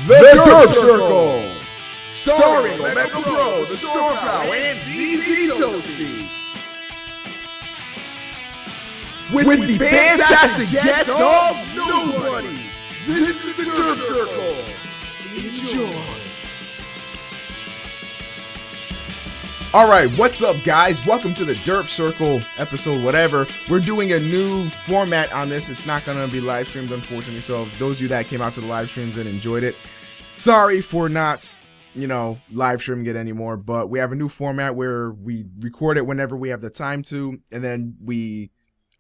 The Derp Circle, starring Omega Bro, TheStormPow, and Toasty. With the fantastic guest of nobody. This is the Derp Circle. Enjoy. All right, what's up, guys? Welcome to the Derp Circle episode, whatever. We're doing a new format on this. It's not going to be live streamed, unfortunately. So those of you that came out to the live streams and enjoyed it, sorry for not, live streaming it anymore. But we have a new format where we record it whenever we have the time to, and then we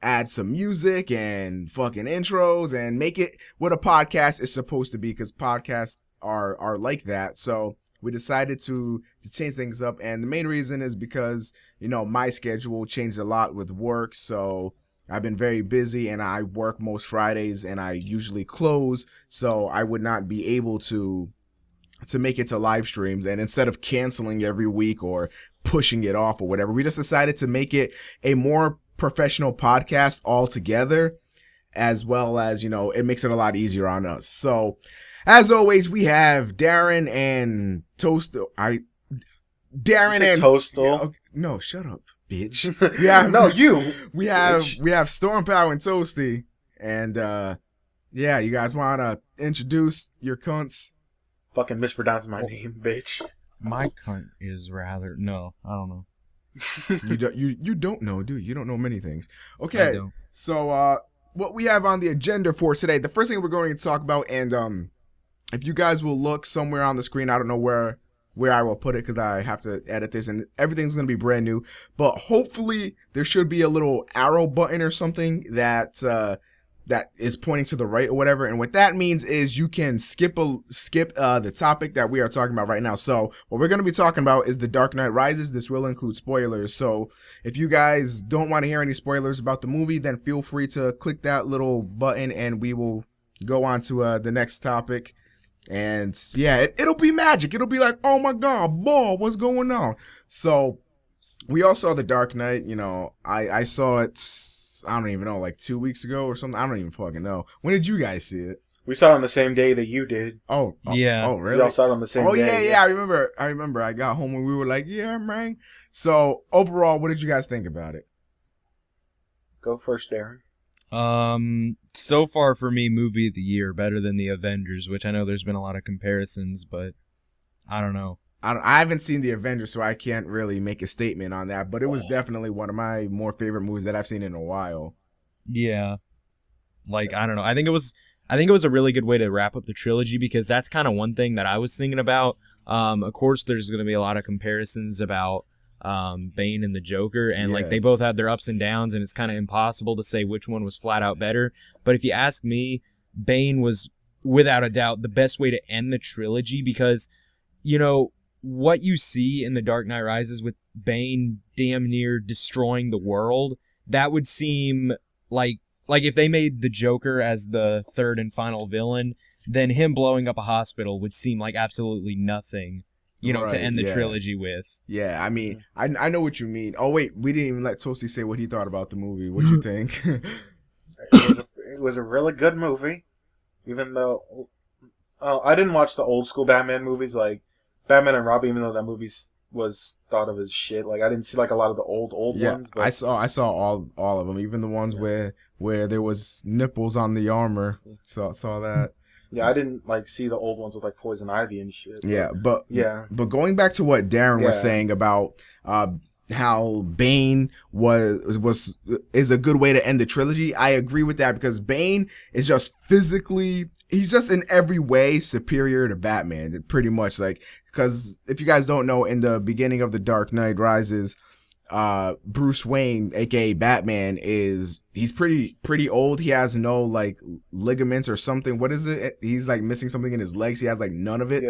add some music and fucking intros and make it what a podcast is supposed to be, because podcasts are like that. So we decided to change things up, and the main reason is because, my schedule changed a lot with work, so I've been very busy, and I work most Fridays, and I usually close, so I would not be able to make it to live streams. And instead of canceling every week or pushing it off or whatever, we just decided to make it a more professional podcast altogether, as well as, it makes it a lot easier on us. So as always, we have Darren and Toastal. Darren and Toastal. Yeah, okay. No, shut up, bitch. Yeah, no, you. We have TheStormPow and Toasty, and you guys want to introduce your cunts? Fucking mispronounce my name, bitch. My cunt is rather I don't know. You don't know, dude. You don't know many things. Okay, so what we have on the agenda for today, the first thing we're going to talk about, and if you guys will look somewhere on the screen, I don't know where I will put it because I have to edit this, and everything's going to be brand new. But hopefully there should be a little arrow button or something that is pointing to the right or whatever. And what that means is you can skip the topic that we are talking about right now. So what we're going to be talking about is The Dark Knight Rises. This will include spoilers. So if you guys don't want to hear any spoilers about the movie, then feel free to click that little button and we will go on to the next topic. And yeah, it'll be magic. It'll be like, oh my God, ball, what's going on? So we all saw The Dark Knight. I saw it, I don't even know, like 2 weeks ago or something. I don't even fucking know. When did you guys see it? We saw it on the same day that you did. Yeah. Oh, really? We all saw it on the same day. Yeah. I remember. I got home and we were like, yeah, man. So overall, what did you guys think about it? Go first, Darren. So far for me, movie of the year, better than the Avengers, which I know there's been a lot of comparisons, but I don't know. I haven't seen the Avengers, so I can't really make a statement on that, but it was definitely one of my more favorite movies that I've seen in a while. Yeah. Like, I don't know. I think it was a really good way to wrap up the trilogy, because that's kind of one thing that I was thinking about. Of course, there's going to be a lot of comparisons about Bane and the Joker, and like they both had their ups and downs, and it's kind of impossible to say which one was flat out better. But if you ask me, Bane was without a doubt the best way to end the trilogy, because what you see in The Dark Knight Rises with Bane damn near destroying the world, that would seem like if they made the Joker as the third and final villain, then him blowing up a hospital would seem like absolutely nothing, right, to end the trilogy with. Yeah, I mean, I know what you mean. Oh, wait, we didn't even let Toasty say what he thought about the movie. What do you think? It was a really good movie, even though I didn't watch the old school Batman movies, like Batman and Robin, even though that movie was thought of as shit. Like, I didn't see like a lot of the old ones. But I saw all of them, even the ones where there was nipples on the armor. Saw that. Yeah, I didn't see the old ones with like Poison Ivy and shit. But going back to what Darren was saying about how Bane is a good way to end the trilogy, I agree with that, because Bane is just he's just in every way superior to Batman, pretty much. Like, because if you guys don't know, in the beginning of The Dark Knight Rises, Bruce Wayne, aka Batman, he's pretty old. He has no like ligaments or something. What is it? He's like missing something in his legs. He has like none of it.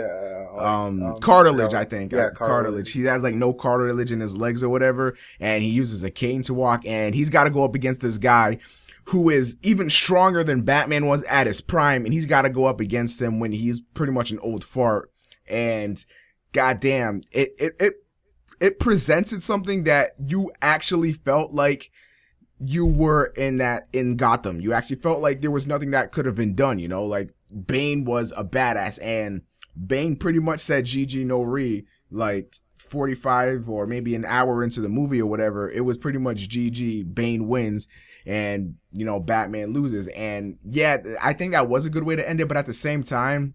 Cartilage, I think. Yeah, cartilage. He has like no cartilage in his legs or whatever, and he uses a cane to walk, and he's got to go up against this guy who is even stronger than Batman was at his prime, and he's got to go up against him when he's pretty much an old fart. And goddamn, it presented something that you actually felt like you were in Gotham. You actually felt like there was nothing that could have been done, you know? Like, Bane was a badass, and Bane pretty much said GG no re, like 45 or maybe an hour into the movie or whatever. It was pretty much GG, Bane wins, and, you know, Batman loses. And yeah, I think that was a good way to end it, but at the same time,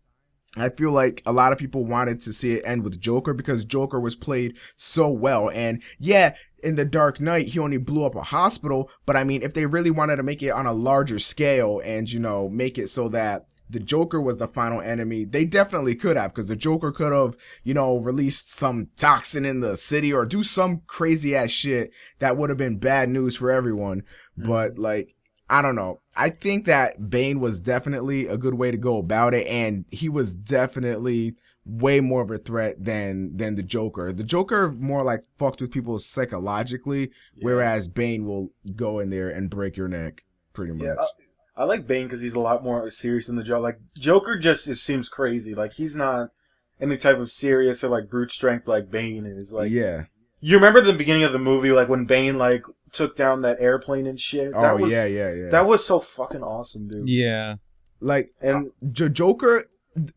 I feel like a lot of people wanted to see it end with Joker because Joker was played so well. And yeah, in The Dark Knight, he only blew up a hospital. But I mean, if they really wanted to make it on a larger scale and, you know, make it so that the Joker was the final enemy, they definitely could have, because the Joker could have, you know, released some toxin in the city or do some crazy ass shit that would have been bad news for everyone. But like, I don't know. I think that Bane was definitely a good way to go about it, and he was definitely way more of a threat than the Joker. The Joker more like fucked with people psychologically, whereas Bane will go in there and break your neck, pretty much. Yeah, I like Bane because he's a lot more serious in the Joker. Like, Joker just seems crazy. Like, he's not any type of serious or like brute strength like Bane is. Like, yeah. You remember the beginning of the movie, like when Bane like took down that airplane and shit? That was, yeah. That was so fucking awesome, dude. Yeah. Like, and Joker,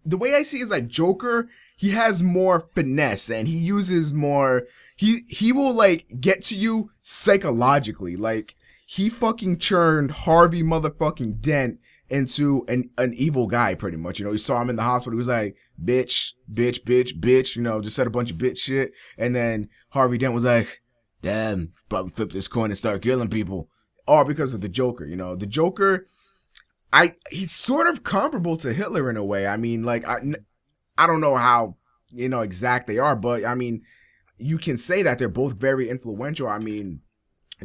the way I see it is like Joker, he has more finesse and he uses more, he will like get to you psychologically. Like, he fucking churned Harvey motherfucking Dent into an evil guy, pretty much. You know, he saw him in the hospital. He was like, bitch, you know, just said a bunch of bitch shit. And then Harvey Dent was like, damn, probably flip this coin and start killing people. All because of the Joker, you know. The Joker, he's sort of comparable to Hitler in a way. I mean, like, I don't know how, you know, exact they are, but I mean, you can say that they're both very influential. I mean,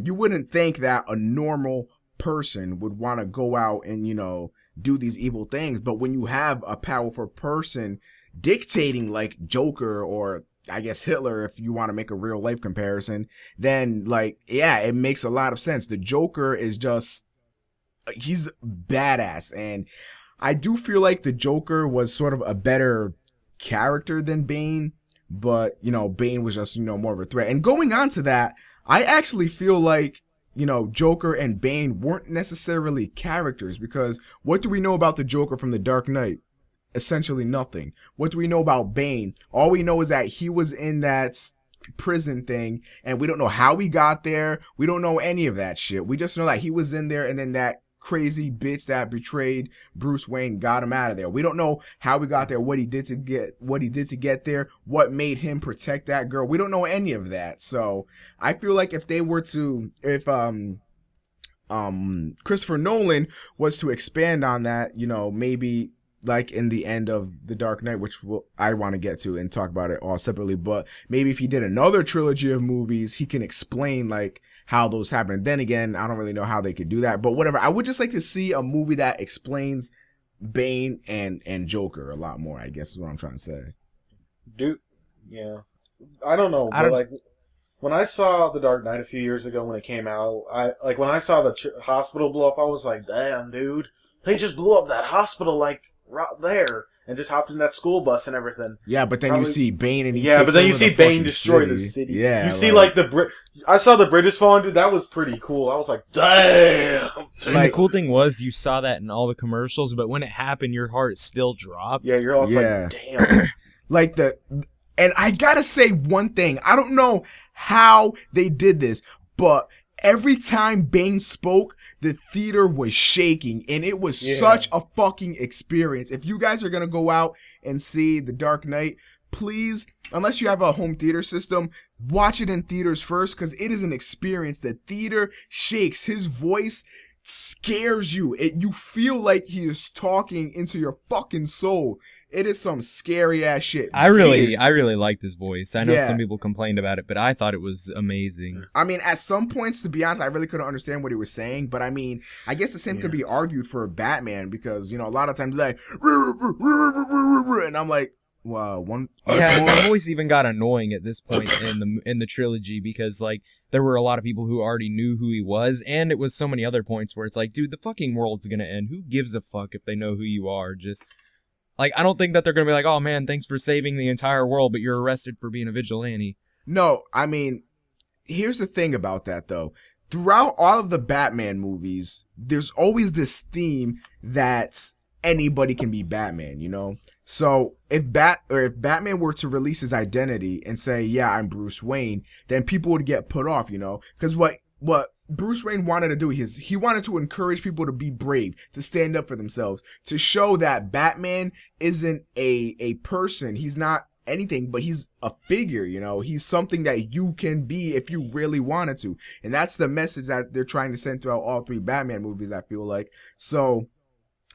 you wouldn't think that a normal person would want to go out and, you know, do these evil things. But when you have a powerful person dictating like Joker, or I guess Hitler, if you want to make a real life comparison, then like, yeah, it makes a lot of sense. The Joker is just, he's badass. And I do feel like the Joker was sort of a better character than Bane, but, you know, Bane was just, you know, more of a threat. And going on to that, I actually feel like, you know, Joker and Bane weren't necessarily characters, because what do we know about the Joker from The Dark Knight? Essentially nothing. What do we know about Bane? All we know is that he was in that prison thing, and we don't know how he got there. We don't know any of that shit. We just know that he was in there, and then that crazy bitch that betrayed Bruce Wayne got him out of there. We don't know how he got there, what he did to get there, what made him protect that girl. We don't know any of that. So I feel like if Christopher Nolan was to expand on that, you know, maybe like in the end of The Dark Knight, which I want to get to and talk about it all separately, but maybe if he did another trilogy of movies, he can explain like how those happen. Then again, I don't really know how they could do that, but whatever. I would just like to see a movie that explains Bane and Joker a lot more, I guess is what I'm trying to say. Dude, yeah. I don't know, but like, when I saw The Dark Knight a few years ago when it came out, when I saw the hospital blow up, I was like, damn, dude. They just blew up that hospital, like, right there, and just hopped in that school bus and everything. Yeah, but then you see Bane and but then you see Bane destroy the city. Yeah, you see like I saw the bridges falling, dude. That was pretty cool. I was like, damn. And the cool thing was you saw that in all the commercials, but when it happened, your heart still dropped. Yeah, you're all like, damn. Like and I gotta say one thing. I don't know how they did this, but every time Bane spoke, the theater was shaking, and it was such a fucking experience. If you guys are gonna go out and see The Dark Knight, please, unless you have a home theater system, watch it in theaters first, because it is an experience. The theater shakes. His voice scares you. You feel like he is talking into your fucking soul. It is some scary ass shit. I really liked his voice. I know some people complained about it, but I thought it was amazing. I mean, at some points, to be honest, I really couldn't understand what he was saying. But I mean, I guess the same could be argued for Batman, because, you know, a lot of times like, and I'm like, wow, his voice even got annoying at this point in the trilogy, because like there were a lot of people who already knew who he was, and it was so many other points where it's like, dude, the fucking world's gonna end. Who gives a fuck if they know who you are? Just like, I don't think that they're going to be like, oh, man, thanks for saving the entire world, but you're arrested for being a vigilante. No, I mean, here's the thing about that, though. throughout all of the Batman movies, there's always this theme that anybody can be Batman, you know? So if Batman were to release his identity and say, yeah, I'm Bruce Wayne, then people would get put off, you know? Because what Bruce Wayne wanted to do is he wanted to encourage people to be brave, to stand up for themselves, to show that Batman isn't a person. He's not anything, but he's a figure, you know? He's something that you can be if you really wanted to. And that's the message that they're trying to send throughout all three Batman movies, I feel like. So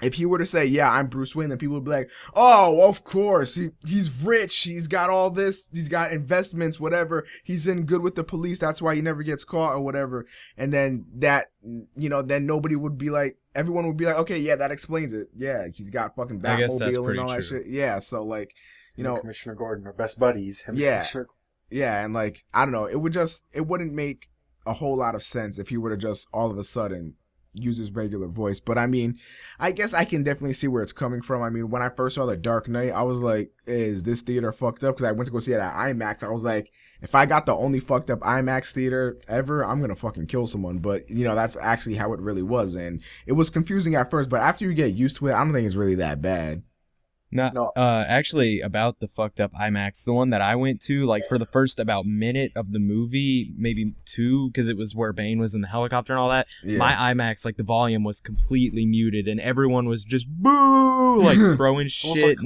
if he were to say, yeah, I'm Bruce Wayne, then people would be like, oh, of course, he's rich, he's got all this, he's got investments, whatever, he's in good with the police, that's why he never gets caught or whatever. And then that, you know, then nobody would be like, everyone would be like, okay, yeah, that explains it. Yeah, he's got fucking Batmobile and all that shit. Yeah, so like, you know, Commissioner Gordon are best buddies. Yeah, and like, I don't know, it wouldn't make a whole lot of sense if he were to just all of a sudden use his regular voice. But I mean, I guess I can definitely see where it's coming from. I mean, when I first saw The Dark Knight, I was like, is this theater fucked up? Because I went to go see it at IMAX. I was like, if I got the only fucked up IMAX theater ever, I'm gonna fucking kill someone. But you know, that's actually how it really was, and it was confusing at first, but after you get used to it, I don't think it's really that bad. No. Actually, about the fucked up IMAX, the one that I went to, like, for the first about minute of the movie, maybe two, because it was where Bane was in the helicopter and all that, my IMAX, like, the volume was completely muted, and everyone was just, boo, like, throwing shit.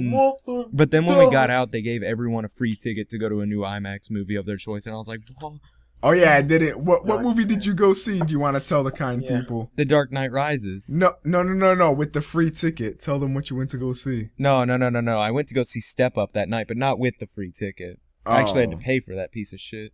But then when we got out, they gave everyone a free ticket to go to a new IMAX movie of their choice, and I was like, whoa. Oh yeah, I did it. What movie did you go see? Do you want to tell the kind people? The Dark Knight Rises. No. With the free ticket, tell them what you went to go see. No. I went to go see Step Up that night, but not with the free ticket. I actually had to pay for that piece of shit.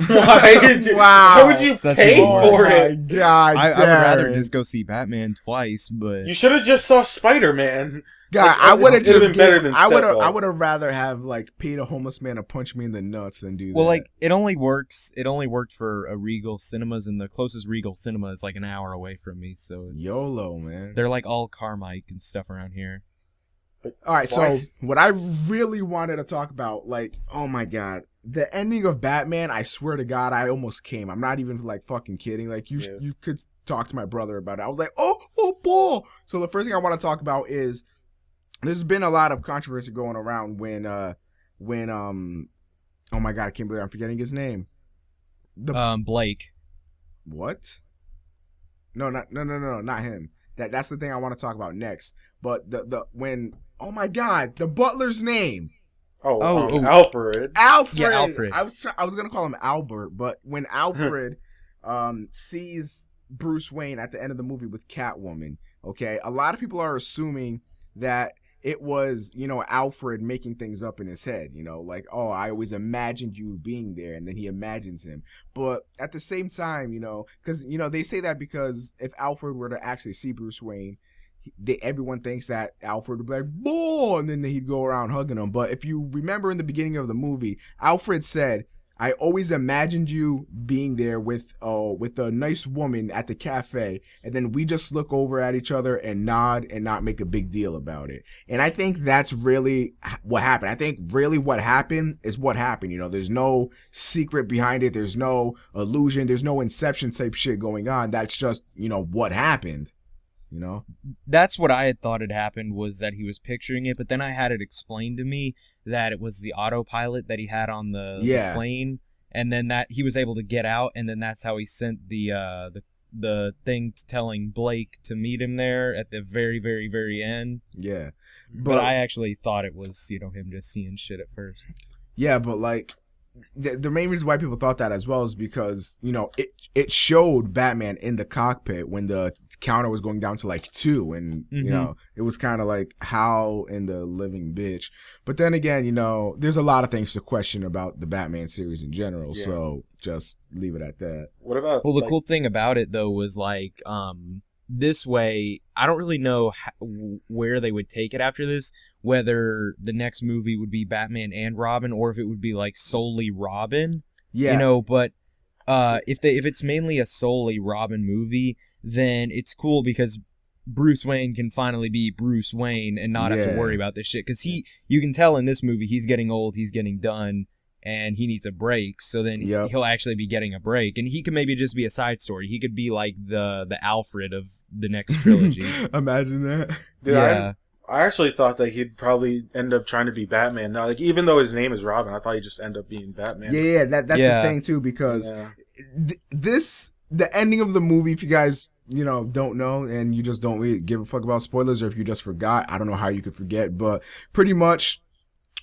Why? Wow. How would you pay for it? My God, I would rather just go see Batman twice, but you should have just saw Spider-Man. God, like, I would have just better than I would have rather have like paid a homeless man to punch me in the nuts than do that. Well, like it only worked for a Regal Cinemas, and the closest Regal Cinema is like an hour away from me, so it's, YOLO, man. They're like all Carmike and stuff around here. All right, so what I really wanted to talk about, like, oh my God, the ending of Batman, I swear to God, I almost came. I'm not even like fucking kidding. Like you could talk to my brother about it. I was like, oh, Paul. So the first thing I want to talk about is there's been a lot of controversy going around when oh my God, I can't believe I'm forgetting his name. Blake. What? No, not him. That's the thing I want to talk about next. But when oh my God, the butler's name. Alfred. Alfred. Yeah, Alfred. I was gonna call him Albert, but when Alfred sees Bruce Wayne at the end of the movie with Catwoman, okay, a lot of people are assuming that it was, you know, Alfred making things up in his head, you know, like, oh, I always imagined you being there, and then he imagines him. But at the same time, you know, because, you know, they say that because if Alfred were to actually see Bruce Wayne, everyone thinks that Alfred would be like, boy, and then he'd go around hugging him. But if you remember in the beginning of the movie, Alfred said, I always imagined you being there with a nice woman at the cafe, and then we just look over at each other and nod and not make a big deal about it. And I think that's really what happened. I think really what happened is what happened. You know, there's no secret behind it. There's no illusion. There's no Inception type shit going on. That's just, you know, what happened. You know, that's what I had thought had happened, was that he was picturing it, but then I had it explained to me that it was the autopilot that he had on the plane, and then that he was able to get out, and then that's how he sent the thing telling Blake to meet him there at the very, very, very end. Yeah, but I actually thought it was, you know, him just seeing shit at first. Yeah, but like the main reason why people thought that as well is because, you know, it showed Batman in the cockpit when the counter was going down to like 2, and you know, it was kind of like, how in the living bitch. But then again, you know, there's a lot of things to question about the Batman series in general, so just leave it at that. What about, well, the cool thing about it though was like this way, I don't really know where they would take it after this, whether the next movie would be Batman and Robin, or if it would be like solely Robin. Yeah, you know, but if it's mainly a solely Robin movie, then it's cool because Bruce Wayne can finally be Bruce Wayne and not have to worry about this shit. Because you can tell in this movie, he's getting old, he's getting done, and he needs a break. So then Yep. he'll actually be getting a break, and he could maybe just be a side story. He could be like the Alfred of the next trilogy. Imagine that. Dude, Yeah. I actually thought that he'd probably end up trying to be Batman. Now, like, even though his name is Robin, I thought he'd just end up being Batman. Yeah, that's Yeah. the thing too, because Yeah. the ending of the movie, if you guys don't know and you just don't really give a fuck about spoilers, or if you just forgot, I don't know how you could forget, but pretty much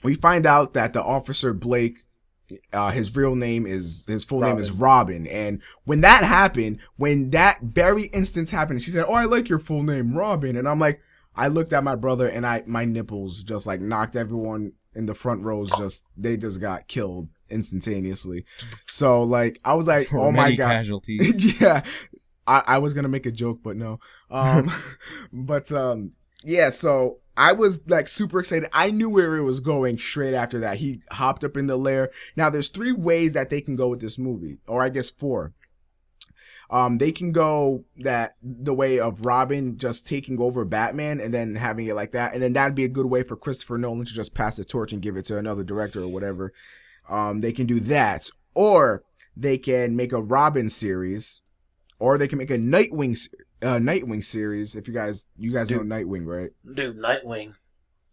we find out that the officer Blake, his full name is Robin. And when that happened, when that very instance happened, she said, "Oh, I like your full name, Robin." And I'm like, I looked at my brother and my nipples just like knocked everyone in the front rows, they just got killed instantaneously. So like, I was like, oh my God. Casualties. Yeah. I was going to make a joke, but no. But yeah, so I was like super excited. I knew where it was going straight after that. He hopped up in the lair. Now there's 3 ways that they can go with this movie, or I guess 4. They can go the way of Robin just taking over Batman and then having it like that. And then that'd be a good way for Christopher Nolan to just pass the torch and give it to another director or whatever. They can do that. Or they can make a Robin series, or they can make a Nightwing series. If you guys know Nightwing, right? Dude, Nightwing.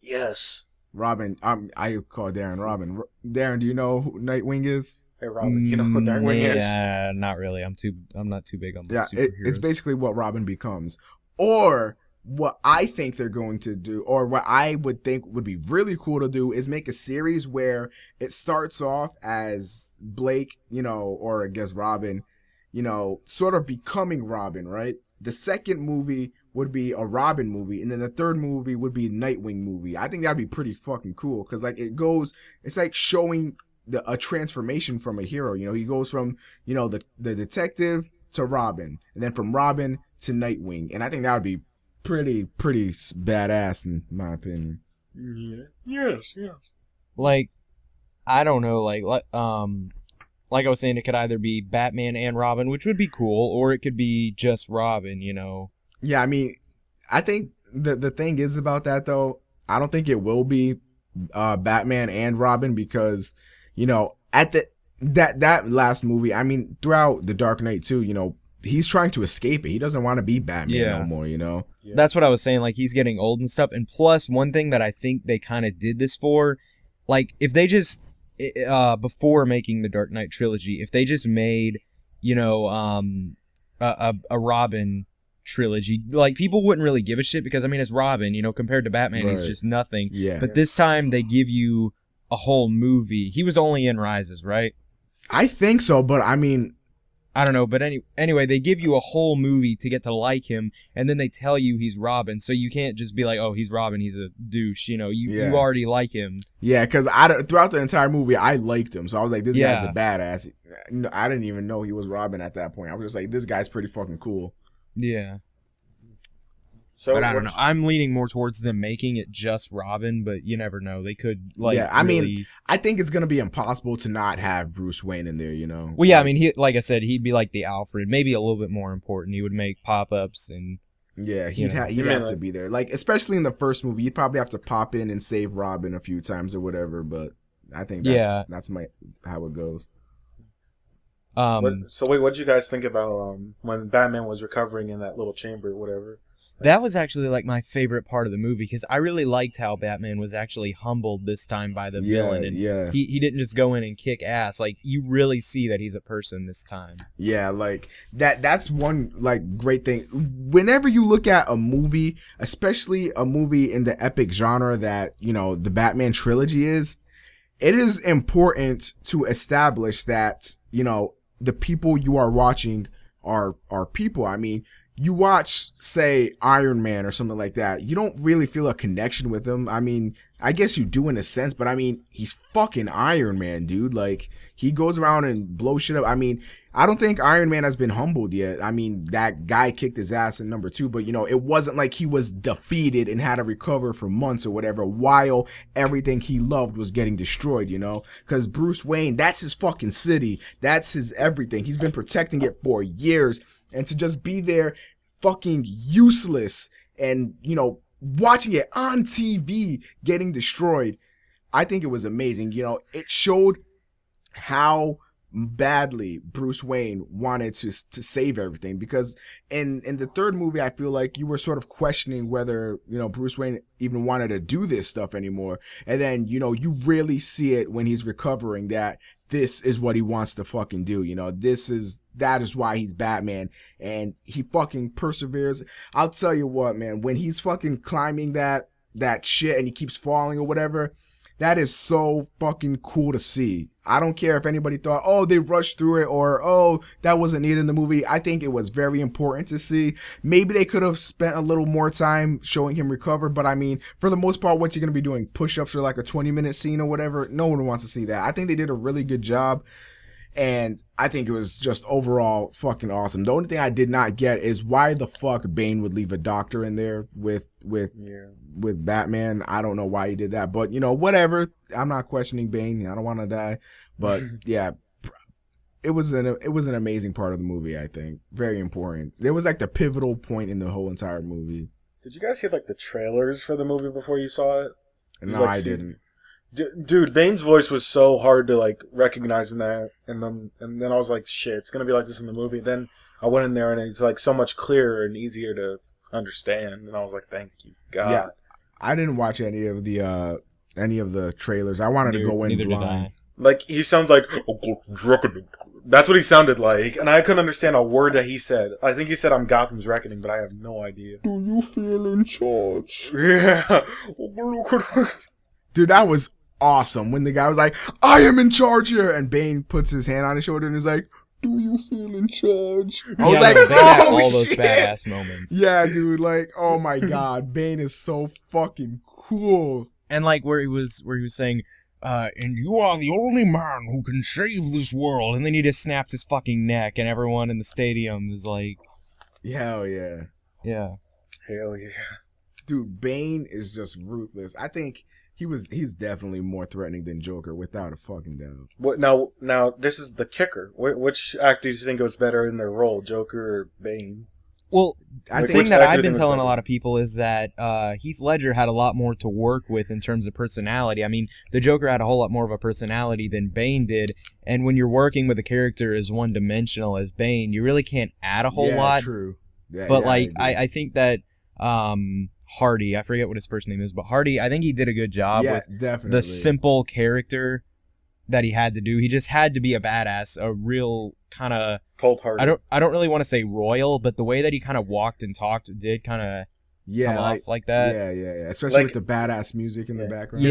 Yes. Robin, I call Darren Robin. Darren, do you know who Nightwing is? Hey, Robin, you know who Nightwing is? Yeah, not really. I'm not too big on the superheroes. It's basically what Robin becomes. Or what I think they're going to do, or what I would think would be really cool to do, is make a series where it starts off as Blake, or I guess Robin, sort of becoming Robin, right? The second movie would be a Robin movie, and then the third movie would be a Nightwing movie. I think that'd be pretty fucking cool, because like it's like showing a transformation from a hero. He goes from the detective to Robin, and then from Robin to Nightwing, and I think that would be pretty badass in my opinion. Yeah. Yes. Like, I don't know, like I was saying, it could either be Batman and Robin, which would be cool, or it could be just Robin. Yeah, I mean, I think the thing is about that though, I don't think it will be Batman and Robin, because at that last movie, I mean, throughout The Dark Knight too, he's trying to escape it. He doesn't want to be Batman no more, Yeah. That's what I was saying, like, he's getting old and stuff. And plus, one thing that I think they kind of did this for, like, if they just before making the Dark Knight trilogy, if they just made a Robin trilogy, like, people wouldn't really give a shit, because I mean, it's Robin, compared to Batman, he's just nothing. Yeah. But this time they give you a whole movie. He was only in Rises, right? I think so, but I mean, I don't know, but anyway, they give you a whole movie to get to like him, and then they tell you he's Robin, so you can't just be like, oh, he's Robin, he's a douche, you already like him. Yeah, because throughout the entire movie, I liked him, so I was like, this guy's a badass. I didn't even know he was Robin at that point. I was just like, this guy's pretty fucking cool. Yeah. So but I don't know. I'm leaning more towards them making it just Robin, but you never know. They could, like, yeah, I mean, I think it's going to be impossible to not have Bruce Wayne in there, Well, yeah, I mean, like I said, he'd be like the Alfred, maybe a little bit more important. He would make pop-ups and... Yeah, he'd have to be there. Like, especially in the first movie, you'd probably have to pop in and save Robin a few times or whatever, but I think that's how it goes. So wait, what did you guys think about when Batman was recovering in that little chamber or whatever? That was actually like my favorite part of the movie, because I really liked how Batman was actually humbled this time by the villain, and he didn't just go in and kick ass. Like, you really see that he's a person this time. Yeah, like that's one like great thing. Whenever you look at a movie, especially a movie in the epic genre that the Batman trilogy is, it is important to establish that the people you are watching are people. I mean, you watch, say, Iron Man or something like that, you don't really feel a connection with him. I mean, I guess you do in a sense, but I mean, he's fucking Iron Man, dude. Like, he goes around and blows shit up. I mean, I don't think Iron Man has been humbled yet. I mean, that guy kicked his ass in number 2, but it wasn't like he was defeated and had to recover for months or whatever while everything he loved was getting destroyed, because Bruce Wayne, that's his fucking city. That's his everything. He's been protecting it for years. And to just be there fucking useless and, watching it on TV getting destroyed, I think it was amazing. It showed how badly Bruce Wayne wanted to save everything, because in the third movie I feel like you were sort of questioning whether, you know, Bruce Wayne even wanted to do this stuff anymore, and then, you know, you really see it when he's recovering that this is what he wants to fucking do. You know, that is why he's Batman, and he fucking perseveres. I'll tell you what, man, when he's fucking climbing that shit and he keeps falling or whatever, that is so fucking cool to see. I don't care if anybody thought, oh, they rushed through it, or, oh, that wasn't needed in the movie. I think it was very important to see. Maybe they could have spent a little more time showing him recover, but I mean, for the most part, what you're going to be doing, push-ups for like a 20-minute scene or whatever, no one wants to see that. I think they did a really good job, and I think it was just overall fucking awesome. The only thing I did not get is why the fuck Bane would leave a doctor in there with Batman. I don't know why he did that, but you know, whatever. I'm not questioning Bane. I don't want to die, but yeah, it was an amazing part of the movie. I think very important. It was like the pivotal point in the whole entire movie. Did you guys see like the trailers for the movie before you saw it? No, I didn't. Dude, Bane's voice was so hard to like recognize in that, and then I was like, shit, it's gonna be like this in the movie. Then I went in there and it's like so much clearer and easier to understand, and I was like, thank you, God. Yeah, I didn't watch any of the trailers. I wanted to go in blind. Like he sounds like that's what he sounded like, and I couldn't understand a word that he said. I think he said, "I'm Gotham's Reckoning," but I have no idea. Do you feel in charge? Yeah. Dude, that was awesome when the guy was like, I am in charge here, and Bane puts his hand on his shoulder and is like, do you feel in charge? I was like, they had all those badass moments. Yeah, dude, like, oh my God, Bane is so fucking cool. And like where he was saying, and you are the only man who can save this world, and then he just snaps his fucking neck, and everyone in the stadium is like, hell yeah. Yeah. Hell yeah. Dude, Bane is just ruthless. I think he's definitely more threatening than Joker, without a fucking doubt. What now? This is the kicker. Which actor do you think was better in their role, Joker or Bane? Well, the thing that I've been telling a lot of people is that Heath Ledger had a lot more to work with in terms of personality. I mean, the Joker had a whole lot more of a personality than Bane did, and when you're working with a character as one-dimensional as Bane, you really can't add a whole lot. True. Yeah, but I think that Hardy, I forget what his first name is, but Hardy, I think he did a good job with definitely the simple character that he had to do. He just had to be a badass, a real kind of cold-hearted. I don't really want to say royal, but the way that he kind of walked and talked did kind of come off like that. Yeah. Especially with the badass music in the background.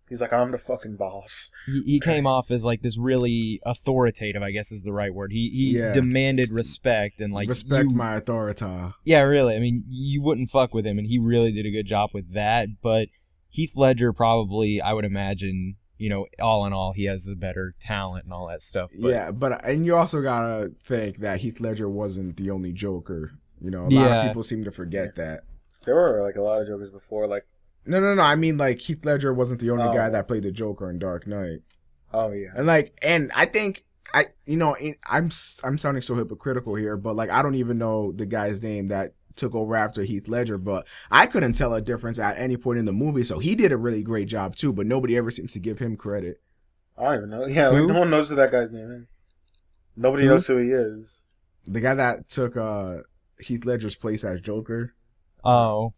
He's like, I'm the fucking boss. He came off as like this really authoritative, I guess is the right word. He demanded respect and like respect my authority. Yeah, really. I mean, you wouldn't fuck with him, and he really did a good job with that. But Heath Ledger probably, I would imagine, you know, all in all, he has a better talent and all that stuff. But, and you also gotta think that Heath Ledger wasn't the only Joker. You know, a lot of people seem to forget that. There were like a lot of Jokers before, like. No. I mean, like, Heath Ledger wasn't the only guy that played the Joker in Dark Knight. Oh yeah. And I think I'm sounding so hypocritical here, but like I don't even know the guy's name that took over after Heath Ledger, but I couldn't tell a difference at any point in the movie. So he did a really great job too, but nobody ever seems to give him credit. I don't even know. Yeah, no one knows who that guy's name is. Nobody knows who he is. The guy that took Heath Ledger's place as Joker. Oh.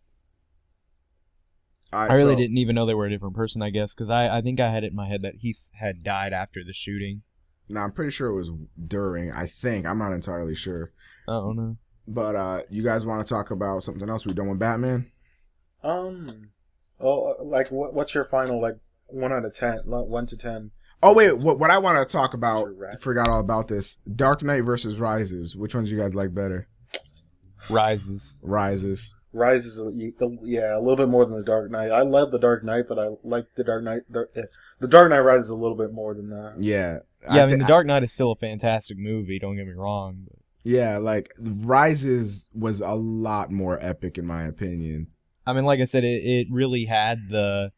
I really didn't even know they were a different person, I guess, because I think I had it in my head that Heath had died after the shooting. No, I'm pretty sure it was during. I think. I'm not entirely sure. Oh, no. But you guys want to talk about something else? We done with Batman? Like, what's your final, like, 1 out of 10, 1 to 10? Oh, wait, what I want to talk about, forgot all about this, Dark Knight versus Rises. Which ones do you guys like better? Rises. Rises, yeah, a little bit more than the Dark Knight. I love the Dark Knight, but I like the Dark Knight. The Dark Knight Rises a little bit more than that. Yeah. I mean, the Dark Knight is still a fantastic movie, don't get me wrong. But. Yeah, like, Rises was a lot more epic, in my opinion. I mean, like I said, it really had the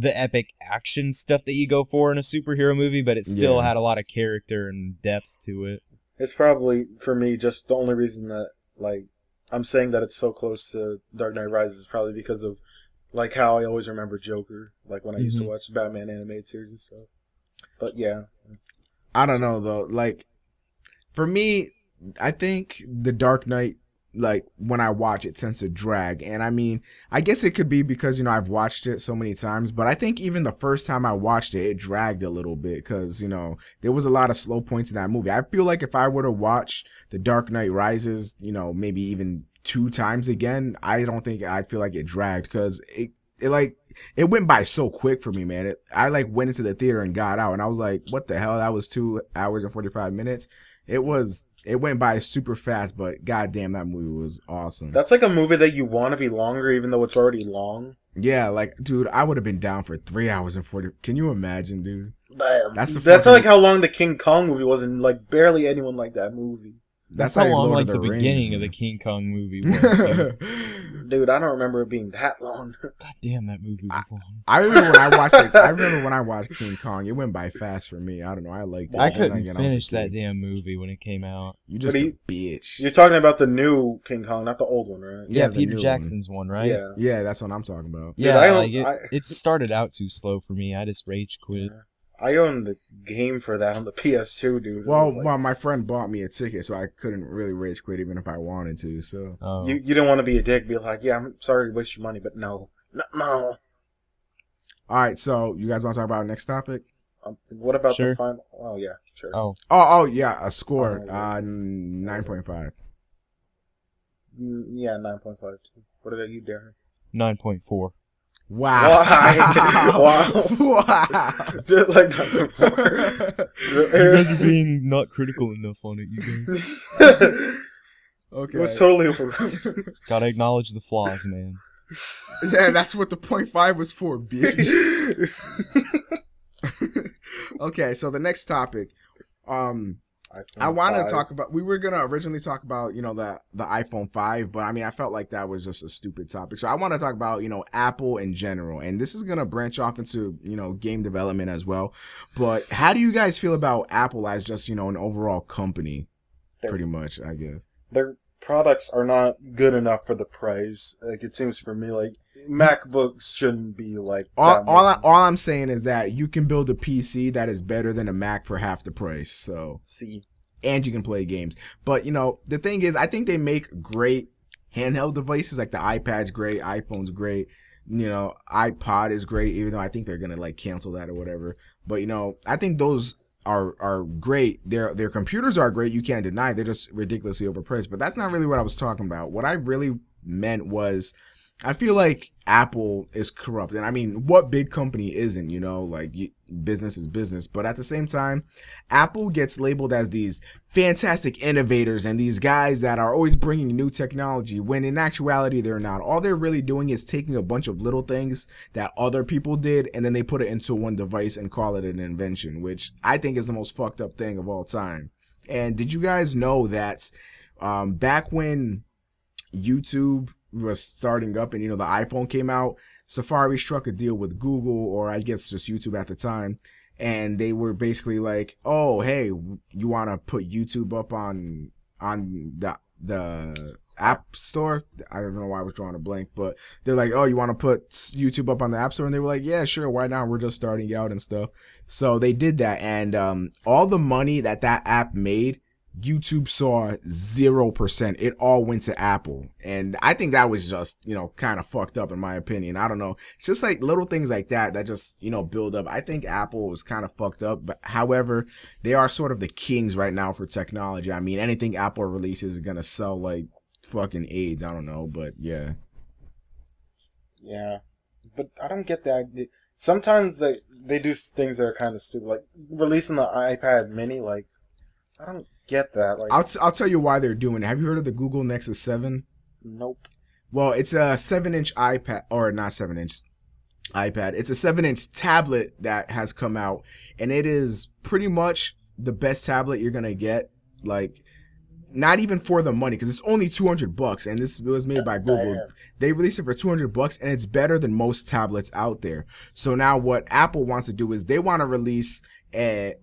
epic action stuff that you go for in a superhero movie, but it still had a lot of character and depth to it. It's probably, for me, just the only reason that, like, I'm saying that it's so close to Dark Knight Rises is probably because of, like, how I always remember Joker, like, when I used to watch Batman animated series and stuff. But, yeah. I don't know though. Like for me, I think The Dark Knight, like when I watch it, tends to drag. And I mean, I guess it could be because, you know, I've watched it so many times, but I think even the first time I watched it, it dragged a little bit because, you know, there was a lot of slow points in that movie. I feel like if I were to watch The Dark Knight Rises, you know, maybe even 2 times again, I don't think I'd feel like it dragged because it went by so quick for me, man. I like went into the theater and got out and I was like, what the hell? That was 2 hours and 45 minutes. It went by super fast, but goddamn, that movie was awesome. That's like a movie that you want to be longer, even though it's already long. Yeah, like, dude, I would have been down for 3 hours and 40. Can you imagine, dude? That's like how long the King Kong movie was, and like barely anyone liked that movie. That's how long like the beginning of the King Kong movie was. Dude, I don't remember it being that long. God damn, that movie was long. I remember when I watched King Kong. It went by fast for me. I don't know. I liked it. I couldn't finish that damn movie when it came out. You just a bitch. You're talking about the new King Kong, not the old one, right? Yeah, Peter Jackson's one, right? Yeah, that's what I'm talking about. Yeah, dude, it started out too slow for me. I just rage quit. Yeah. I owned the game for that on the PS2, dude. Well, my friend bought me a ticket, so I couldn't really rage quit even if I wanted to. So you didn't want to be a dick, be like, yeah, I'm sorry to waste your money, but no. All right, so you guys want to talk about our next topic? What about the final? Oh yeah, sure. Oh yeah, a score 9.5. Yeah, 9.5. What about you, Darren? 9.4. Wow. Wow. Just like that. You guys are being not critical enough on it, you guys. Okay. It was totally overwhelming. Gotta acknowledge the flaws, man. Yeah, that's what the 0.5 was for, bitch. Okay, so the next topic. I wanted to talk about. We were gonna originally talk about, you know, the iPhone 5, but I mean, I felt like that was just a stupid topic. So I want to talk about, you know, Apple in general, and this is gonna branch off into, you know, game development as well. But how do you guys feel about Apple as just, you know, an overall company? Pretty much, I guess their products are not good enough for the price. Like it seems for me, like MacBooks shouldn't be like. All I'm saying is that you can build a PC that is better than a Mac for half the price. So and you can play games. But you know, the thing is, I think they make great handheld devices. Like the iPad's great, iPhone's great. You know, iPod is great, even though I think they're gonna like cancel that or whatever. But you know, I think those are great. Their computers are great. You can't deny. They're just ridiculously overpriced. But that's not really what I was talking about. What I really meant was, I feel like Apple is corrupt. And I mean, what big company isn't, you know, like business is business. But at the same time, Apple gets labeled as these fantastic innovators and these guys that are always bringing new technology, when in actuality, they're not. All they're really doing is taking a bunch of little things that other people did, and then they put it into one device and call it an invention, which I think is the most fucked up thing of all time. And did you guys know that back when YouTube was starting up and, you know, the iPhone came out, Safari struck a deal with Google, or I guess just YouTube at the time, and they were basically like, oh, hey, you want to put YouTube up on the App Store? I don't know why I was drawing a blank, but they're like, oh, you want to put YouTube up on the App Store? And they were like, yeah, sure, why not? We're just starting out and stuff. So they did that, and all the money that app made, YouTube saw 0%. It all went to Apple. And I think that was just, you know, kind of fucked up in my opinion. I don't know. It's just like little things like that just, you know, build up. I think Apple was kind of fucked up. But however, they are sort of the kings right now for technology. I mean, anything Apple releases is going to sell like fucking AIDS. I don't know. But yeah. Yeah. But I don't get that. Sometimes they do things that are kind of stupid. Like releasing the iPad mini, like, I don't get that. Like, I'll tell you why they're doing it. Have you heard of the Google Nexus 7? Nope. Well, it's a 7-inch iPad, or not 7-inch iPad. It's a 7-inch tablet that has come out, and it is pretty much the best tablet you're gonna get. Like, not even for the money, because it's only $200, and this was made by Google. Damn. They released it for $200, and it's better than most tablets out there. So now what Apple wants to do is they want to release an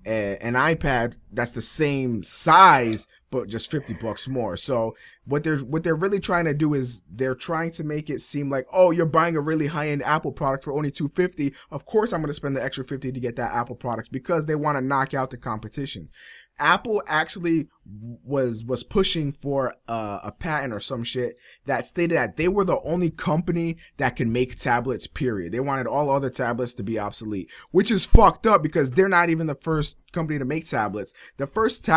iPad that's the same size but just $50 more. So what they're really trying to do is they're trying to make it seem like, oh, you're buying a really high-end Apple product for only $250. Of course I'm going to spend the extra $50 to get that Apple product, because they want to knock out the competition. Apple actually was pushing for a patent or some shit that stated that they were the only company that could make tablets, period. They wanted all other tablets to be obsolete, which is fucked up because they're not even the first company to make tablets. The first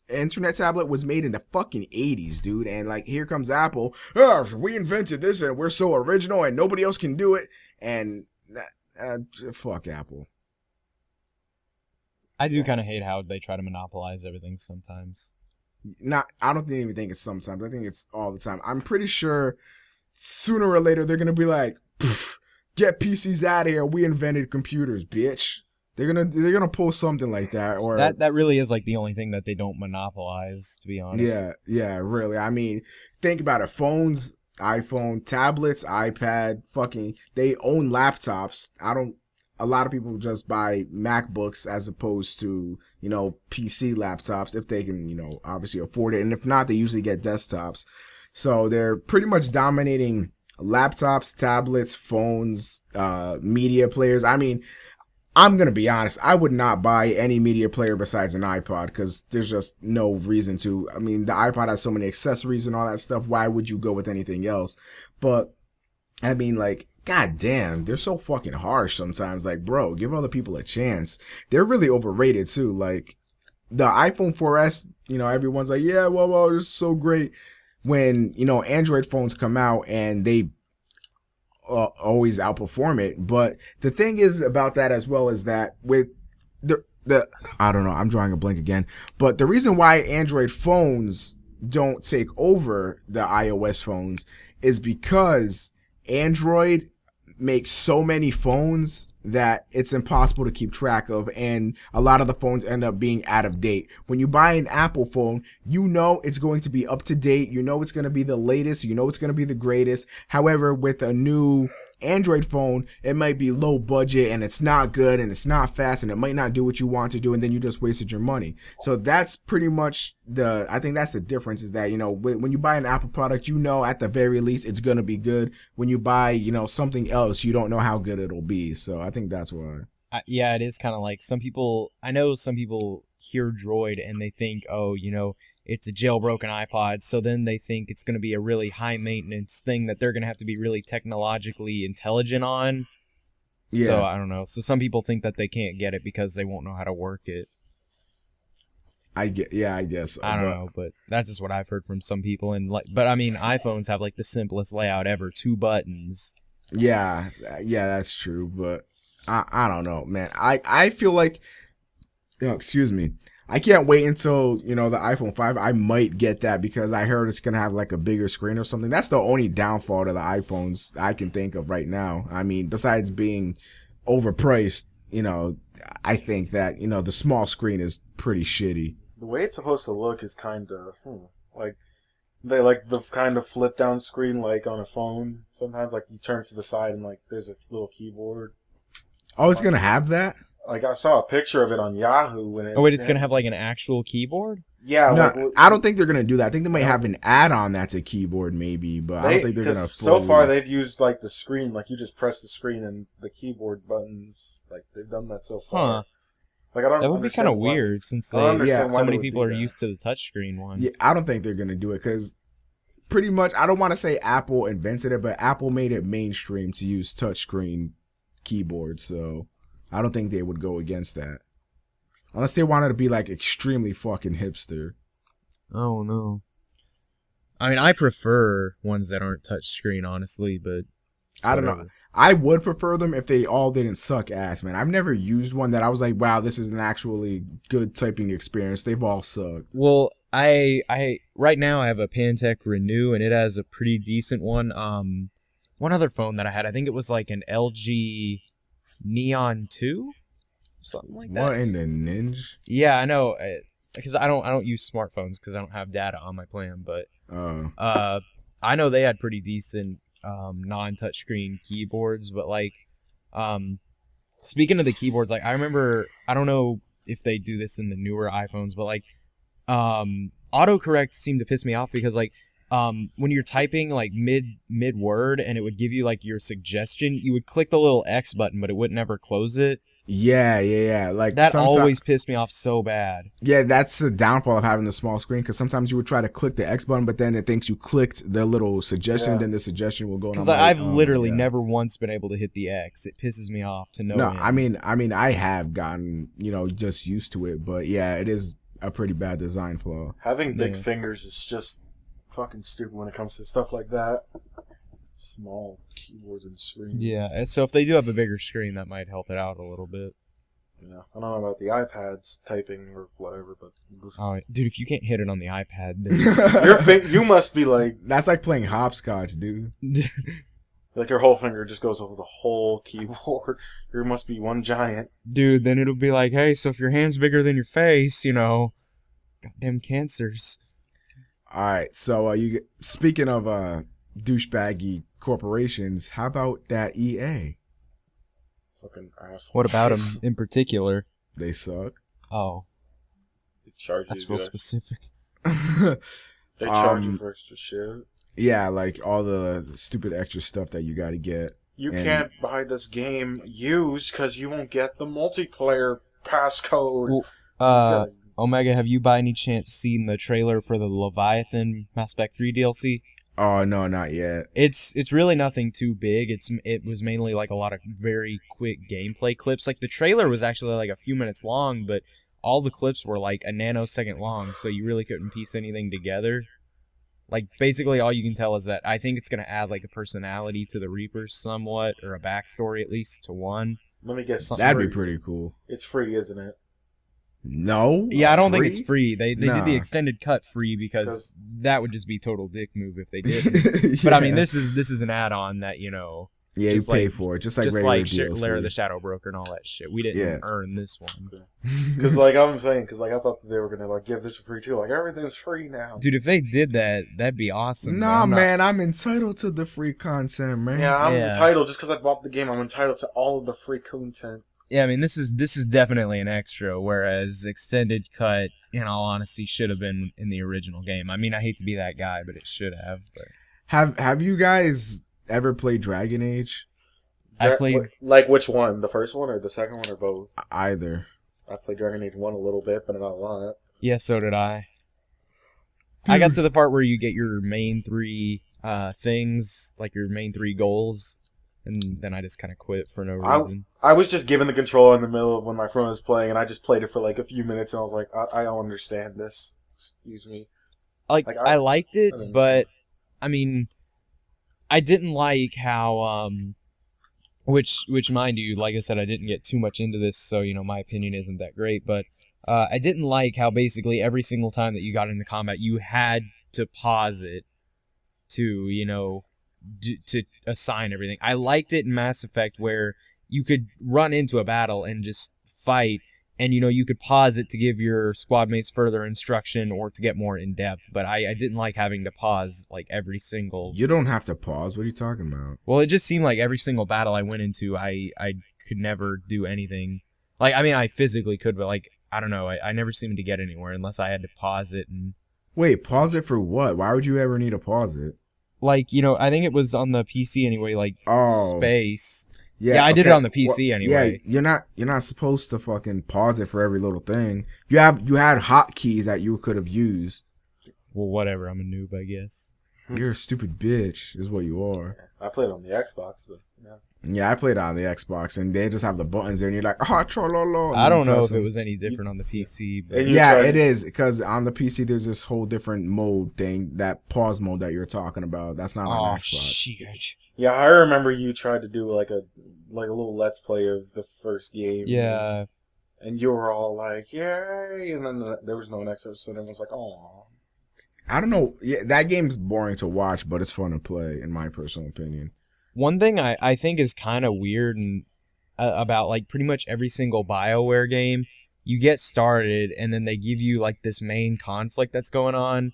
internet tablet was made in the fucking 80s, dude. And like, here comes Apple. Oh, we invented this and we're so original and nobody else can do it. And fuck Apple. I do kind of hate how they try to monopolize everything sometimes. I don't even think it's sometimes. I think it's all the time. I'm pretty sure sooner or later they're gonna be like, get PCs out of here. We invented computers, bitch. They're gonna pull something like that, or that really is like the only thing that they don't monopolize, to be honest. Yeah, really. I mean, think about it. Phones, iPhone, tablets, iPad, they own laptops. A lot of people just buy MacBooks as opposed to, PC laptops if they can, obviously afford it. And if not, they usually get desktops. So they're pretty much dominating laptops, tablets, phones, media players. I mean, I'm going to be honest. I would not buy any media player besides an iPod because there's just no reason to. I mean, the iPod has so many accessories and all that stuff. Why would you go with anything else? But, I mean, like, god damn, they're so fucking harsh sometimes. Like, bro, give other people a chance. They're really overrated too. Like, the iPhone 4S, everyone's like, yeah, well, it's so great. When, Android phones come out and they always outperform it. But the thing is about that as well is that with the I don't know, I'm drawing a blank again. But the reason why Android phones don't take over the iOS phones is because Android makes so many phones that it's impossible to keep track of, and a lot of the phones end up being out of date. When you buy an Apple phone, it's going to be up to date, it's going to be the latest, it's going to be the greatest. However, with a new Android phone, it might be low budget and it's not good and it's not fast and it might not do what you want to do, and then you just wasted your money. So that's pretty much I think that's the difference, is that, when you buy an Apple product, at the very least it's going to be good. When you buy, something else, you don't know how good it'll be. So I think that's why. Yeah, it is kind of like I know some people hear Droid and they think, oh, it's a jailbroken iPod, so then they think it's going to be a really high maintenance thing that they're going to have to be really technologically intelligent on. Yeah. So I don't know. So some people think that they can't get it because they won't know how to work it. I guess. I don't know, but that's just what I've heard from some people. But I mean, iPhones have like the simplest layout ever, 2 buttons. Yeah, that's true. But I don't know, man. I feel like, excuse me, I can't wait until, the iPhone 5. I might get that because I heard it's going to have like a bigger screen or something. That's the only downfall to the iPhones I can think of right now. I mean, besides being overpriced, I think that, the small screen is pretty shitty. The way it's supposed to look is kind of, like, they like the kind of flip down screen like on a phone. Sometimes like you turn to the side and like there's a little keyboard. Oh, it's going to have that? Like, I saw a picture of it on Yahoo. It's going to have, like, an actual keyboard? Yeah. No, I don't think they're going to do that. I think they might have an add-on that's a keyboard, maybe, but I don't think they're going to... So far, they've used, like, the screen. Like, you just press the screen and the keyboard buttons. Like, they've done that so far. Huh. Like, I don't. That would be kind of weird, since so many people are used to the touchscreen one. Yeah, I don't think they're going to do it, because pretty much, I don't want to say Apple invented it, but Apple made it mainstream to use touchscreen keyboards, so... I don't think they would go against that. Unless they wanted to be, like, extremely fucking hipster. Oh, no. I mean, I prefer ones that aren't touchscreen, honestly, but... I don't know. I would prefer them if they all didn't suck ass, man. I've never used one that I was like, wow, this is an actually good typing experience. They've all sucked. Well, I right now I have a Pantech Renew, and it has a pretty decent one. One other phone that I had, I think it was like an LG... Neon 2, something like that. What in the ninja? Yeah, I know, because I don't use smartphones because I don't have data on my plan. But I know they had pretty decent non-touchscreen keyboards. But like, speaking of the keyboards, like I remember, I don't know if they do this in the newer iPhones, but like, autocorrect seemed to piss me off because like when you're typing like mid word and it would give you like your suggestion, you would click the little X button, but it would never close it. Yeah. Like that always pissed me off so bad. Yeah, that's the downfall of having the small screen, because sometimes you would try to click the X button, but then it thinks you clicked the little suggestion, then the suggestion will go. Because I've literally never once been able to hit the X. It pisses me off to no end. I mean, I have gotten just used to it, but yeah, it is a pretty bad design flaw. Having big fingers is just fucking stupid when it comes to stuff like that. Small keyboards and screens. Yeah, so if they do have a bigger screen, that might help it out a little bit. Yeah, I don't know about the iPads typing or whatever, but oh, dude, if you can't hit it on the iPad, then you must be like that's like playing hopscotch, dude. Like your whole finger just goes over the whole keyboard. There must be one giant. Dude, then it'll be like, hey, so if your hand's bigger than your face, goddamn cancers. All right, so speaking of douchebaggy corporations, how about that EA? Fucking asshole. What about them in particular? They suck. Oh, they charge that's real specific. They charge you for extra shit. Yeah, like all the stupid extra stuff that you got to get. You can't buy this game used because you won't get the multiplayer passcode. Well, Omega, have you by any chance seen the trailer for the Leviathan Mass Effect 3 DLC? Oh no, not yet. It's really nothing too big. It was mainly like a lot of very quick gameplay clips. Like the trailer was actually like a few minutes long, but all the clips were like a nanosecond long, so you really couldn't piece anything together. Like basically all you can tell is that I think it's gonna add like a personality to the Reapers somewhat, or a backstory at least to one. Let me guess. That'd be pretty cool. It's free, isn't it? No. Yeah, I don't think it's free. They did the extended cut free because that would just be total dick move if they did. Yeah. But I mean, this is an add-on that Yeah, you pay for it, just like Lair of the Shadow Broker and all that shit. We didn't earn this one. Because like I'm saying, because like I thought that they were gonna like give this for free too. Like everything's free now. Dude, if they did that, that'd be awesome. Nah, man, I'm entitled to the free content, man. Yeah, I'm entitled just because I bought the game. I'm entitled to all of the free content. Yeah, I mean this is definitely an extra, whereas extended cut, in all honesty, should have been in the original game. I mean, I hate to be that guy, but it should have. But have you guys ever played Dragon Age? I played like which one? The first one or the second one or both? Either. I played Dragon Age 1 a little bit, but not a lot. Yeah, so did I. I got to the part where you get your main three things, like your main three goals, and then I just kind of quit for no reason. I was just given the controller in the middle of when my friend was playing, and I just played it for like a few minutes, and I was like, I don't understand this. Excuse me. Like I liked it, but I mean, I didn't like how which mind you, like I said, I didn't get too much into this, so my opinion isn't that great, but I didn't like how basically every single time that you got into combat, you had to pause it to to assign everything. I liked it in Mass Effect where you could run into a battle and just fight, and you could pause it to give your squad mates further instruction or to get more in depth. But I didn't like having to pause like every single. You don't have to pause. What are you talking about? Well, it just seemed like every single battle I went into, I could never do anything. Like, I mean, I physically could, but like I don't know, I never seemed to get anywhere unless I had to pause it. And wait, pause it for what? Why would you ever need to pause it? Like, I think it was on the PC anyway, like space. Yeah, I did it on the PC anyway. Yeah, you're not supposed to fucking pause it for every little thing. You had hotkeys that you could have used. Well, whatever. I'm a noob, I guess. You're a stupid bitch, is what you are. I played on the Xbox, but yeah. Yeah, I played on the Xbox, and they just have the buttons there, and you're like, trololo. I don't know if it was any different on the PC. But yeah, it is, because on the PC, there's this whole different mode thing, that pause mode that you're talking about. That's not on Xbox. Shit. Yeah, I remember you tried to do like a little Let's Play of the first game. Yeah. And you were all like, yay! And then there was no next episode, and everyone was like, oh. I don't know. Yeah, that game's boring to watch, but it's fun to play, in my personal opinion. One thing I think is kind of weird and about like pretty much every single BioWare game, you get started and then they give you like this main conflict that's going on,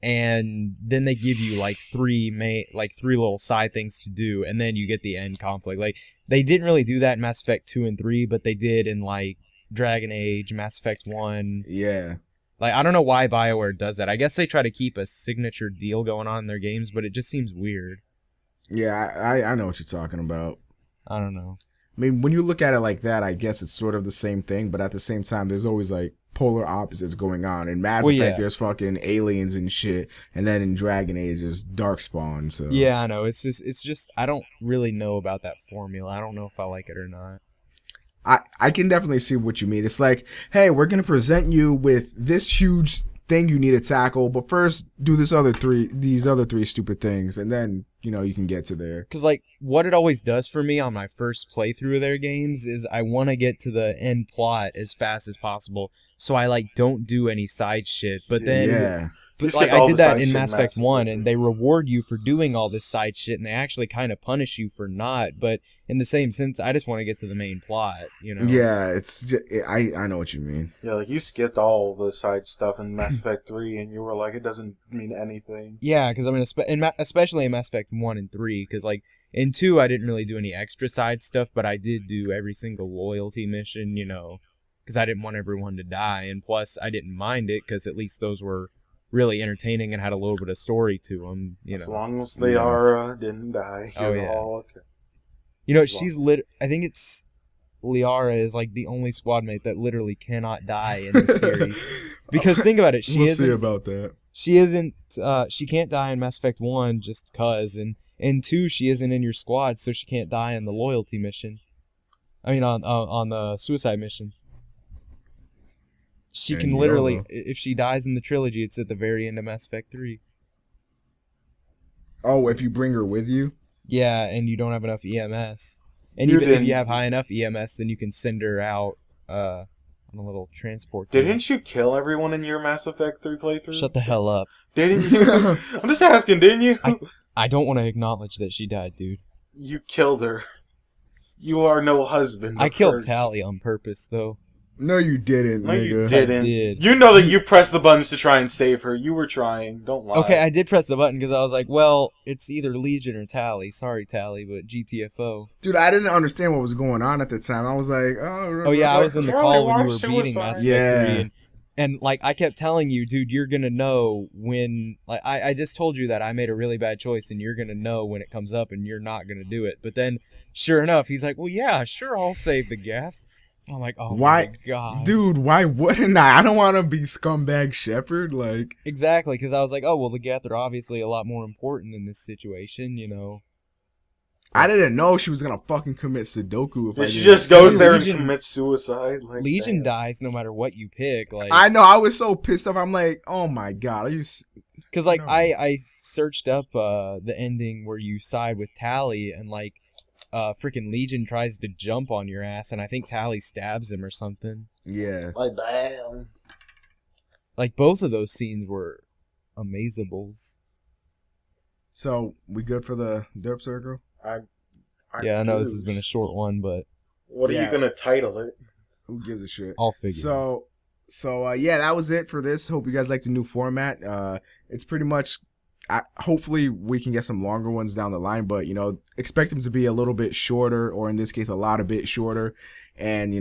and then they give you like three little side things to do, and then you get the end conflict. Like they didn't really do that in Mass Effect 2 and 3, but they did in like Dragon Age, Mass Effect 1. Yeah. Like, I don't know why BioWare does that. I guess they try to keep a signature deal going on in their games, but it just seems weird. Yeah, I know what you're talking about. I don't know. I mean, when you look at it like that, I guess it's sort of the same thing, but at the same time, there's always like polar opposites going on. In Mass Effect, there's fucking aliens and shit, and then in Dragon Age, there's Darkspawn. So yeah, I know. It's just I don't really know about that formula. I don't know if I like it or not. I can definitely see what you mean. It's like, hey, we're gonna present you with this huge thing you need to tackle, but first do these other three stupid things, and then you can get to there. Because like what it always does for me on my first playthrough of their games is I want to get to the end plot as fast as possible, so I like don't do any side shit. But then But like I did that in Mass Effect 1, and they reward you for doing all this side shit, and they actually kind of punish you for not. But in the same sense, I just want to get to the main plot, Yeah, it's just, I know what you mean. Yeah, like you skipped all the side stuff in Mass Effect 3, and you were like, it doesn't mean anything. Yeah, because I mean, especially in Mass Effect 1 and 3, because like in 2, I didn't really do any extra side stuff, but I did do every single loyalty mission, because I didn't want everyone to die, and plus I didn't mind it because at least those were really entertaining and had a little bit of story to them, As long as Liara didn't die, you're all okay. She's I think it's Liara is like the only squad mate that literally cannot die in the series. Because think about it, we'll see about that. She can't die in Mass Effect 1 just cause, and in 2 she isn't in your squad, so she can't die in the loyalty mission. I mean on the suicide mission. She can literally, if she dies in the trilogy, it's at the very end of Mass Effect 3. Oh, if you bring her with you? Yeah, and you don't have enough EMS. And even if you have high enough EMS, then you can send her out on a little transport thing. Didn't you kill everyone in your Mass Effect 3 playthrough? Shut the hell up. Didn't you? I'm just asking, didn't you? I don't want to acknowledge that she died, dude. You killed her. You are no husband. I killed Tally on purpose, though. No, you didn't. No, nigga. you didn't. I did. You know that you pressed the buttons to try and save her. You were trying. Don't lie. Okay, I did press the button because I was like, well, it's either Legion or Tally. Sorry, Tally, but GTFO. Dude, I didn't understand what was going on at the time. I was like, oh yeah, I was in the call when you were beating Mass Effect 3. And like, I kept telling you, dude, you're going to know when... Like, I just told you that I made a really bad choice, and you're going to know when it comes up, and you're not going to do it. But then, sure enough, he's like, well, yeah, sure, I'll save the Geth. I'm like, oh my god. Dude, why wouldn't I? I don't want to be scumbag Shepard, like... Exactly, because I was like, oh, well, the Geth are obviously a lot more important in this situation, I didn't know she was going to fucking commit Sudoku. She just goes there and commits suicide. Like, Legion dies no matter what you pick. Like, I know, I was so pissed off. I'm like, oh my god, are you... Because, like, I searched up the ending where you side with Tally, and, like, freaking Legion tries to jump on your ass, and I think Tally stabs him or something. Yeah. Like, damn. Like, both of those scenes were amazables. So, we good for the Derp Circle? I know this has been a short one, but... What are you going to title it? Who gives a shit? I'll figure So, yeah, that was it for this. Hope you guys like the new format. It's pretty much... hopefully we can get some longer ones down the line, but expect them to be a little bit shorter, or in this case a bit shorter. And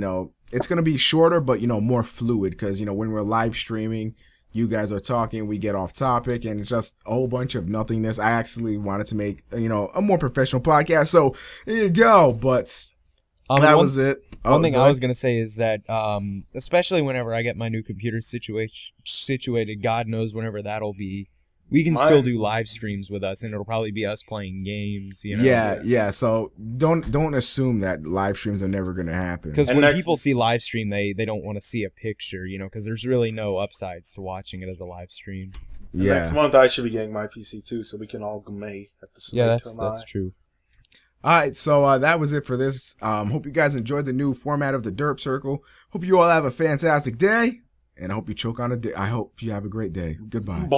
it's gonna be shorter but more fluid, because when we're live streaming, you guys are talking, we get off topic, and it's just a whole bunch of nothingness. I actually wanted to make a more professional podcast, so there you go. But that was it. One thing I was gonna say is that especially whenever I get my new computer situated, God knows whenever that'll be, we can still do live streams with us, and it'll probably be us playing games. Yeah. So don't assume that live streams are never gonna happen. Because when people see live stream, they don't want to see a picture, because there's really no upsides to watching it as a live stream. Yeah. Next month I should be getting my PC too, so we can all gourmet at the same time. Yeah, that's true. All right, so that was it for this. Hope you guys enjoyed the new format of the Derp Circle. Hope you all have a fantastic day. And I hope you choke on a dick. I hope you have a great day. Goodbye.